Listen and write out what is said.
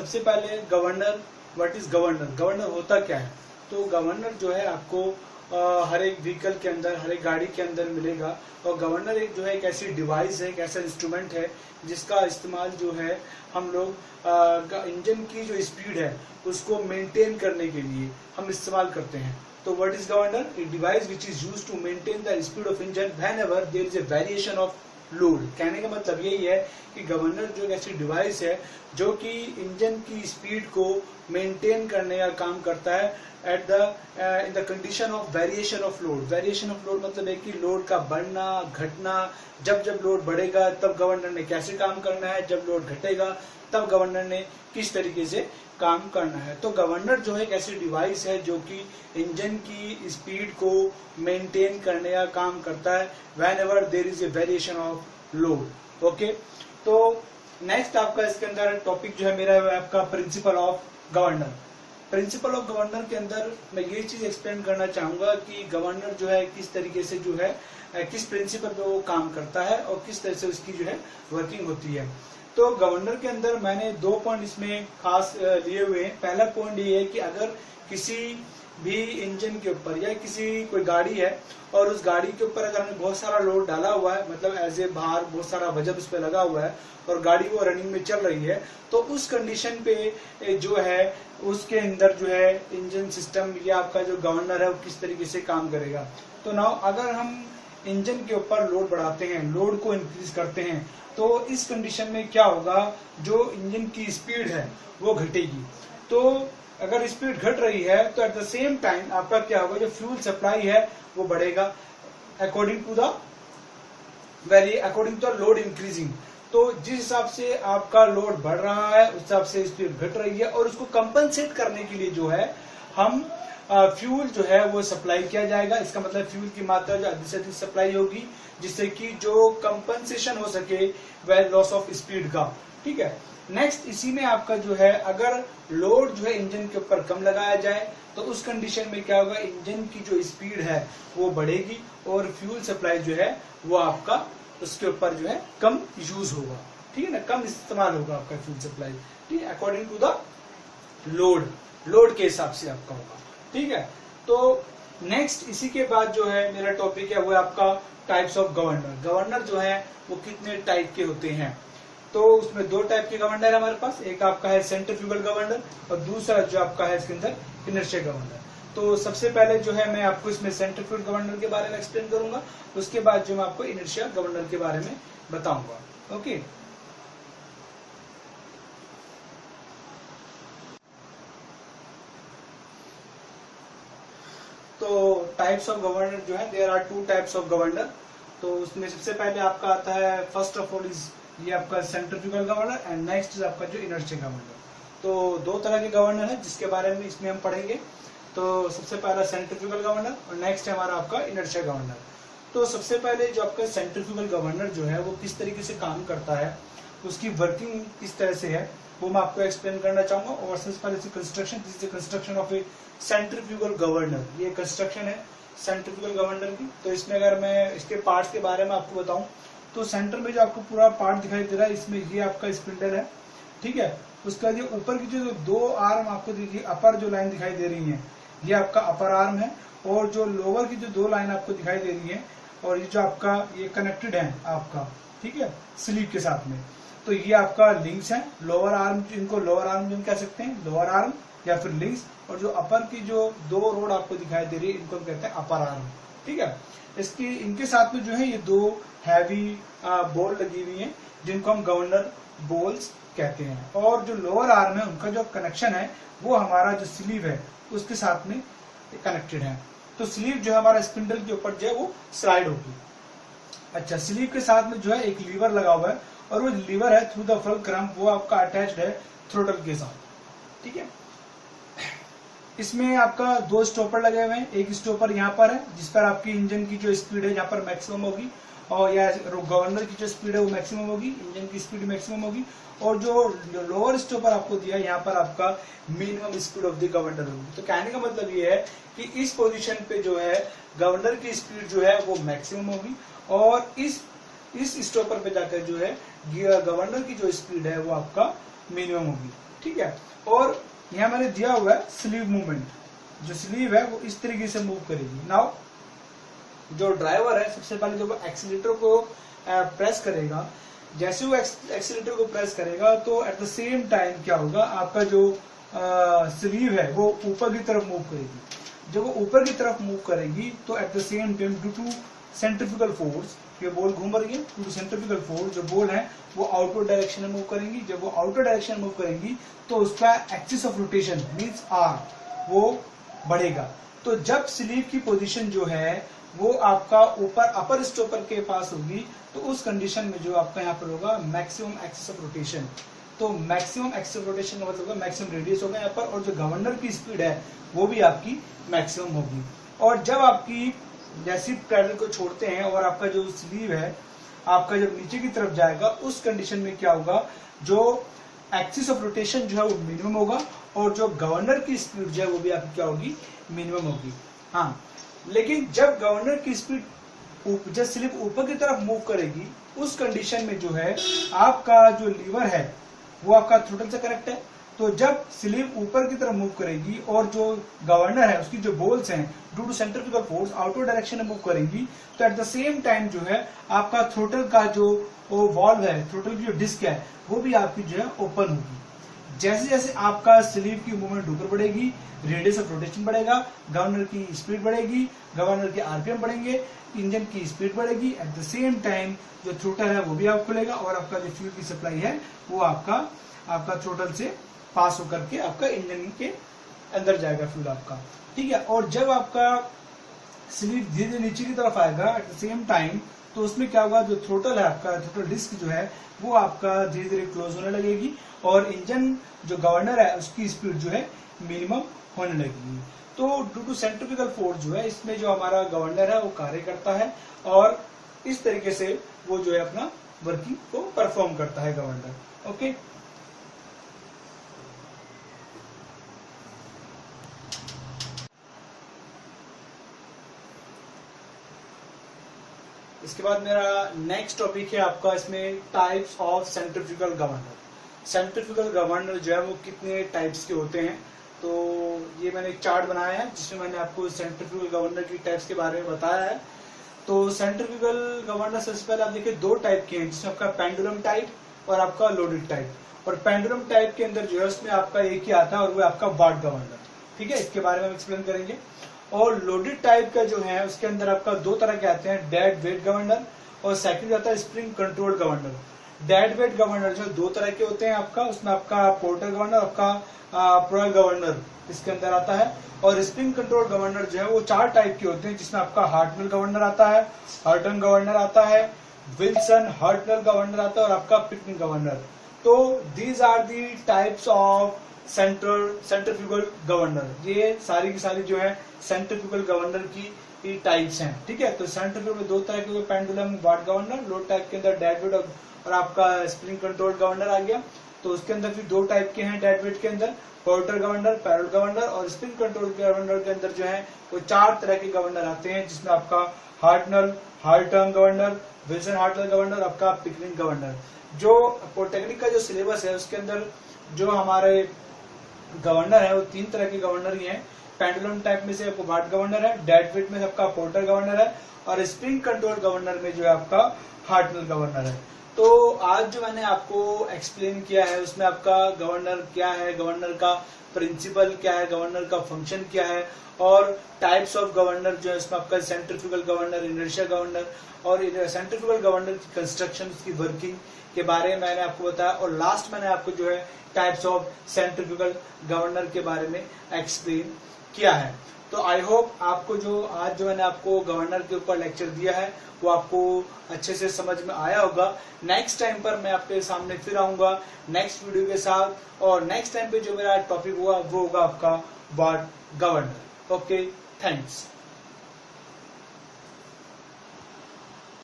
सबसे पहले governor, what is governor, governor होता क्या है। तो गवर्नर जो है आपको हर एक व्हीकल के अंदर, हर एक गाड़ी के अंदर मिलेगा। और गवर्नर एक जो है एक ऐसी डिवाइस है, एक ऐसा इंस्ट्रूमेंट है जिसका इस्तेमाल जो है हम लोग इंजन की जो स्पीड है उसको मेंटेन करने के लिए हम इस्तेमाल करते हैं। तो what is governor, a device which is used to maintain the speed of engine whenever there is a variation of load. कहने का मतलब यही है कि गवर्नर जो एक ऐसी डिवाइस है जो कि इंजन की स्पीड को मेंटेन करने का काम करता है at the in the condition of variation of load. Variation of load मतलब है कि लोड का बढ़ना घटना, जब जब लोड बढ़ेगा तब गवर्नर ने कैसे काम करना है, जब लोड घटेगा तब गवर्नर ने किस तरीके से काम करना है। तो गवर्नर जो है एक ऐसी डिवाइस है जो कि इंजन की स्पीड को मेंटेन करने का काम करता है whenever there is a variation of load. Okay, तो नेक्स्ट आपका इसके अंदर टॉपिक जो है मेरा आपका principle of governor. Principle of governor के अंदर मैं ये चीज एक्सप्लेन करना चाहूंगा कि गवर्नर जो है किस तरीके से जो है किस प्रिंसिपल पे वो काम करता है और किस तरह से उसकी जो है वर्किंग होती है। तो गवर्नर के अंदर मैंने 2 पॉइंट इसमें खास लिए हुए हैं। पहला पॉइंट ये है कि अगर किसी भी इंजन के ऊपर या किसी कोई गाड़ी है और उस गाड़ी के ऊपर अगर हमने बहुत सारा लोड डाला हुआ है, मतलब एज ए भार बहुत सारा वजन उस पर लगा हुआ है और गाड़ी वो रनिंग में चल रही है, तो उस कंडीशन पे जो है उसके अंदर जो है इंजन सिस्टम या आपका जो गवर्नर है वो किस तरीके से काम करेगा। तो नाउ अगर हम इंजन के ऊपर लोड बढ़ाते हैं, लोड को इंक्रीज करते हैं, तो इस कंडीशन में क्या होगा, जो इंजन की स्पीड है वो घटेगी। तो अगर स्पीड घट रही है तो एट द सेम टाइम आपका क्या होगा, जो फ्यूल सप्लाई है वो बढ़ेगा according to the load increasing. तो जिस हिसाब से आपका लोड बढ़ रहा है उस हिसाब से स्पीड घट रही है और उसको कंपनसेट करने के लिए जो है हम फ्यूल जो है वो सप्लाई किया जाएगा। इसका मतलब फ्यूल की मात्रा जो अधिक से अधिक सप्लाई होगी जिससे कि जो कंपनसेशन हो सके वह लॉस ऑफ स्पीड का। ठीक है, नेक्स्ट इसी में आपका जो है अगर लोड जो है इंजन के ऊपर कम लगाया जाए तो उस कंडीशन में क्या होगा, इंजन की जो स्पीड है वो बढ़ेगी और फ्यूल सप्लाई जो है वो आपका उसके ऊपर जो है कम यूज होगा। ठीक है ना, कम इस्तेमाल होगा आपका फ्यूल सप्लाई। ठीक है, अकॉर्डिंग टू द लोड के हिसाब से आपका होगा। ठीक है, तो नेक्स्ट इसी के बाद जो है मेरा टॉपिक है वो आपका टाइप्स ऑफ गवर्नर। गवर्नर जो है वो कितने टाइप के होते हैं, तो उसमें 2 टाइप के गवर्नर है हमारे पास। एक आपका है सेंट्रीफ्यूगल गवर्नर और दूसरा जो आपका है इसके अंदर इनर्शिया गवर्नर। तो सबसे पहले जो है मैं आपको इसमें सेंट्रीफ्यूगल गवर्नर के बारे में एक्सप्लेन करूंगा, उसके बाद जो मैं आपको इनर्शिया गवर्नर के बारे में बताऊंगा। ओके, तो टाइप्स ऑफ गवर्नर जो है there are 2 types of governor. तो उसमें सबसे पहले आपका आता है फर्स्ट ऑफ ऑल इज ये आपका centrifugal governor and next is आपका जो इनर्शिया गवर्नर। तो 2 तरह के गवर्नर है जिसके बारे में इसमें हम पढ़ेंगे। तो सबसे पहला सेंट्रीफ्यूगल गवर्नर और नेक्स्ट है हमारा आपका इनर्शिया गवर्नर। तो सबसे पहले जो आपका सेंट्रीफ्यूगल गवर्नर जो है वो किस तरीके से काम करता है, उसकी वर्किंग किस तरह से है वो मैं आपको एक्सप्लेन करना चाहूंगा। और सबसे पहले construction, this is construction of A centrifugal governor. ये कंस्ट्रक्शन है सेंट्रीफ्यूगल गवर्नर की। तो इसमें अगर मैं इसके पार्ट्स के बारे में आपको बताऊं तो सेंटर में जो आपको पूरा पार्ट दिखाई दे रहा है इसमें ये आपका स्पिंडल है। ठीक है, उसका ये ऊपर की जो 2 आर्म आपको देखिए, अपर जो लाइन दिखाई दे रही है ये आपका अपर आर्म है और जो लोअर की जो 2 लाइन आपको दिखाई दे रही है और ये जो आपका ये कनेक्टेड है आपका, ठीक है, स्लीव के साथ में। तो ये आपका लिंक्स है, लोअर आर्म, इनको लोअर आर्म जो कह सकते हैं, लोअर आर्म या फिर लिंक्स। और जो अपर की जो 2 रोड आपको दिखाई दे रही है इनको कहते हैं अपर आर्म। ठीक है, इनके साथ में जो है ये 2 हैवी बॉल लगी हुई है जिनको हम गवर्नर बॉल्स कहते हैं। और जो लोअर आर्म है उनका जो कनेक्शन है वो हमारा जो स्लीव है उसके साथ में कनेक्टेड है। तो स्लीव जो है हमारा स्पिंडल के ऊपर जो है वो स्लाइड होगी। अच्छा, स्लीव के साथ में जो है एक लीवर लगा हुआ है और वो लीवर है थ्रू द फुलक्रम, वो आपका अटैच्ड है थ्रोटल के साथ। ठीक है, इसमें आपका 2 स्टॉपर लगे हुए हैं। एक स्टॉपर यहाँ पर है जिस पर आपकी इंजन की जो स्पीड है यहाँ पर मैक्सिमम होगी और या गवर्नर की जो स्पीड है वो मैक्सिमम होगी, इंजन की स्पीड मैक्सिमम होगी। और जो लोअर स्टॉपर आपको दिया यहाँ पर आपका minimum speed of the governor होगी। तो कहने का मतलब ये है कि इस पोजीशन पे जो है गवर्नर की स्पीड जो है वो मैक्सिमम होगी और इस स्टॉपर पे जाकर जो है गवर्नर की जो स्पीड है वो आपका मिनिमम होगी। ठीक है। और यहाँ मैंने दिया हुआ है स्लीव मूवमेंट, जो स्लीव है वो इस तरीके से मूव करेगी। नाउ जो ड्राइवर है सबसे पहले जब वो एक्सीलेटर को प्रेस करेगा, जैसे वो एक्सीलेटर को प्रेस करेगा तो एट द सेम टाइम क्या होगा, आपका जो स्लीव है वो ऊपर की तरफ मूव करेगी। जब वो ऊपर की तरफ मूव करेगी तो at the same time due to centrifugal force, ये बॉल घूम रही है, ड्यू टू सेंट्रीफ्यूगल फोर्स जो बॉल है वो आउटवर्ड डायरेक्शन में मूव करेंगी। जब वो आउटवर्ड डायरेक्शन में मूव करेंगी तो उसका axis of rotation means r वो बढ़ेगा। तो जब स्लीव की पोजीशन जो है वो आपका ऊपर अपर स्टॉपर के पास होगी तो उस कंडीशन में जो आपका यहाँ पर होगा मैक्सिमम एक्सिस ऑफ रोटेशन। तो मैक्सिमम एक्सिस ऑफ रोटेशन का मतलब होगा मैक्सिमम रेडियस होगा यहाँ पर, और जो गवर्नर की स्पीड है वो भी आपकी मैक्सिमम होगी। और जब आपकी जैसी पैडल को छोड़ते हैं और आपका जो स्लीव है आपका जब नीचे की तरफ जाएगा उस कंडीशन में क्या होगा, जो एक्सिस ऑफ रोटेशन जो है वो मिनिमम होगा और जो गवर्नर की स्पीड जो है वो भी आपकी क्या होगी, मिनिमम होगी। हाँ, लेकिन जब गवर्नर की स्पीड जब स्लिप ऊपर की तरफ मूव करेगी उस कंडीशन में जो है आपका जो लीवर है वो आपका थ्रोटल से कनेक्ट है। तो जब स्लिप ऊपर की तरफ मूव करेगी और जो गवर्नर है उसकी जो बॉल्स हैं due to centrifugal force outward direction में मूव करेंगी तो एट द सेम टाइम जो है आपका थ्रोटल का जो वॉल्व है, थ्रोटल की जो डिस्क है वो भी आपकी जो है ओपन होगी। जैसे जैसे आपका स्लीव की मूवमेंट ऊपर बढ़ेगी, रेडियस ऑफ रोटेशन बढ़ेगा, गवर्नर की स्पीड बढ़ेगी, गवर्नर के आरपीएम बढ़ेंगे, इंजन की स्पीड बढ़ेगी, एट द सेम टाइम जो थ्रोटल है वो भी आप खुलेगा और आपका जो फ्यूल की सप्लाई है वो आपका थ्रोटल से पास होकर के आपका इंजन के अंदर जाएगा फ्यूल आपका, ठीक है। और जब आपका स्लीव धीरे धीरे नीचे की तरफ आएगा एट द सेम टाइम तो उसमें क्या होगा, जो थ्रोटल है आपका थ्रोटल डिस्क जो है वो आपका धीरे धीरे क्लोज होने लगेगी और इंजन जो गवर्नर है उसकी स्पीड जो है मिनिमम होने लगेगी। तो ड्यू टू सेंट्रीफ्यूगल फोर्स जो है इसमें जो हमारा गवर्नर है वो कार्य करता है और इस तरीके से वो जो है अपना वर्किंग को परफॉर्म करता है गवर्नर। ओके, इसके बाद मेरा नेक्स्ट टॉपिक है आपका इसमें types of centrifugal governor. Centrifugal governor जो है वो कितने टाइप्स के होते हैं, तो ये मैंने एक चार्ट बनाया है जिसमें मैंने आपको सेंट्रीफ्यूगल गवर्नर की टाइप्स के बारे में बताया है। तो सेंट्रीफ्यूगल गवर्नर सबसे पहले आप देखिए दो टाइप के हैं, जिसमें आपका पेंडुलम टाइप और आपका लोडेड टाइप। और पेंडुलम टाइप के अंदर जो है उसमें आपका एक ही आता है और वो आपका वाट गवर्नर, ठीक है, इसके बारे में हम एक्सप्लेन करेंगे। और लोडेड टाइप का जो है उसके अंदर आपका दो तरह के आते हैं, डेड वेट गवर्नर और सेकंड आता है spring controlled governor. Dead weight governor जो दो तरह के होते हैं आपका, उसमें आपका पोर्टर गवर्नर, आपका प्रोयल गवर्नर इसके अंदर आता है। और स्प्रिंग कंट्रोल गवर्नर जो है वो चार टाइप के होते हैं, जिसमें आपका हार्टनल गवर्नर आता है, हर्टन गवर्नर आता है, विल्सन हर्टनल गवर्नर आता है और आपका पिकनिक गवर्नर। तो these are the types of centrifugal governor. ये सारी की सारी जो है सेंट्रीफ्यूगल गवर्नर की टाइप्स हैं, ठीक है। तो सेंट्रीफ्यूगल में दो तरह के, पेंडुलम वाट गवर्नर, लोड टाइप के अंदर डेड वेट और आपका स्प्रिंग कंट्रोल गवर्नर आ गया। तो उसके अंदर फिर दो टाइप के हैं डेड वेट के अंदर, पोर्टर गवर्नर, पैरल गवर्नर, और स्प्रिंग कंट्रोल गवर्नर के अंदर जो है वो चार तरह के गवर्नर आते हैं, जिसमें आपका हार्टनल हार्टन गवर्नर, विल्सन हार्टनल गवर्नर, आपका पिकनिक गवर्नर। जो पॉलिटेक्निक का जो सिलेबस है उसके अंदर जो हमारे गवर्नर है वो तीन तरह के गवर्नर ही हैं। पेंडुलम टाइप में से आपको वाट गवर्नर है, डेड वेट में आपका पोर्टर गवर्नर है और स्प्रिंग कंट्रोल गवर्नर में जो है आपका हार्टनल गवर्नर है। तो आज जो मैंने आपको एक्सप्लेन किया है उसमें आपका गवर्नर क्या है, गवर्नर का प्रिंसिपल क्या है, गवर्नर का फंक्शन क्या है और टाइप्स ऑफ गवर्नर जो है इसमें आपका सेंट्रीफ्यूगल गवर्नर, इनर्शिया गवर्नर और सेंट्रीफ्यूगल गवर्नर की कंस्ट्रक्शन, उसकी वर्किंग के बारे में मैंने आपको बताया। और लास्ट मैंने आपको जो है टाइप्स ऑफ सेंट्रीफ्यूगल गवर्नर के बारे में एक्सप्लेन किया है। तो आई होप आपको जो आज जो मैंने आपको गवर्नर के ऊपर लेक्चर दिया है वो आपको अच्छे से समझ में आया होगा। नेक्स्ट टाइम पर मैं आपके सामने फिर आऊंगा नेक्स्ट वीडियो के साथ, और नेक्स्ट टाइम पे जो मेरा टॉपिक हुआ वो होगा आपका वाट गवर्नर। Okay, thanks.